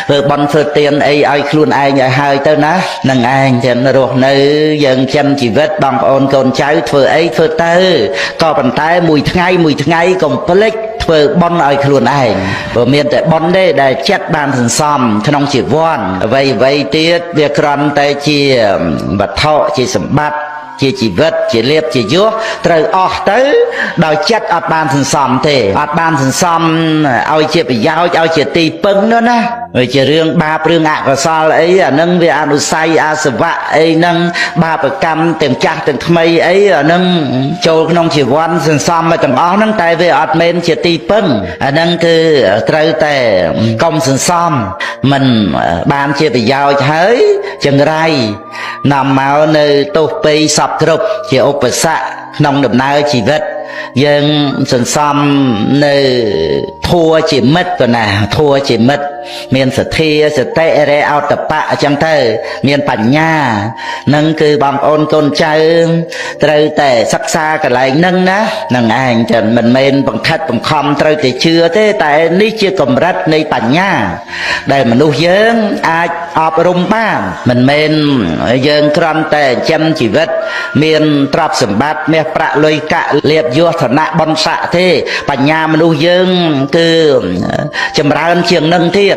ធ្វើបន់ធ្វើទានអីឲ្យខ្លួនឯងឲ្យហើយទៅណានឹងឯងចឹងរស់នៅយើងចិញ្ចឹមជីវិតបងប្អូនកូនចៅធ្វើអីធ្វើទៅក៏ប៉ុន្តែមួយថ្ងៃកុំភ្លេចធ្វើបន់ឲ្យខ្លួនឯងព្រោះមានតែបន់ទេដែលចិត្តបានសន្សំក្នុងជីវ័នអ្វីទៀតវាគ្រាន់តែជាវត្ថុជាសម្បត្តិជាជីវិតជាលៀបជាយសត្រូវអស់ទៅដោយចិត្តអត់បានសន្សំទេអត់បានសន្សំឲ្យជាប្រយោជន៍ឲ្យជាទីពឹងនោះណាវាជារឿងបាបរឿងអកុសលអីអានឹងវាអនុស័យអាសវៈអីហ្នឹងបាបកម្មទាំងចាស់ទាំងថ្មីអីអានឹងចូលក្នុងជីវ័នសន្សំមកទាំងអស់ហ្នឹងតែវាអត់មែនជាទីពឹងអានឹងគឺត្រូវតែកុំសន្សំមិនបានជាប្រយោជន៍ហើយចង្រៃនាំមកនៅទោសពេយសពគ្រប់ជាឧបសគ្គក្នុងដំណើរជីវិតយើងសន្សំនៅធัวជាមិត្តក៏ណាធัวជាមិត្តមានសទ្ធាសតិរេអតបៈអញ្ចឹងទៅមានបញ្ញានឹងគឺបងប្អូនកូនចៅត្រូវតែសិក្សាកន្លែងហ្នឹងណានឹងឯងចឹងមិនមែនបង្ខិតបង្ខំត្រូវតែជឿទេតែនេះជាកម្រិតនៃបញ្ញាដែលមនុស្សយើងអាចអប់រំបានមិនមែនយើងគ្រាន់តែចិញ្ចឹមជីវិតមានទ្រព្យសម្បត្តិមាសប្រាក់លុយកាក់លៀបយសឋានៈបុណ្យស័ក្តិទេបញ្ញាមនុស្សយើងគឺចម្រើនជាងនឹងទៀត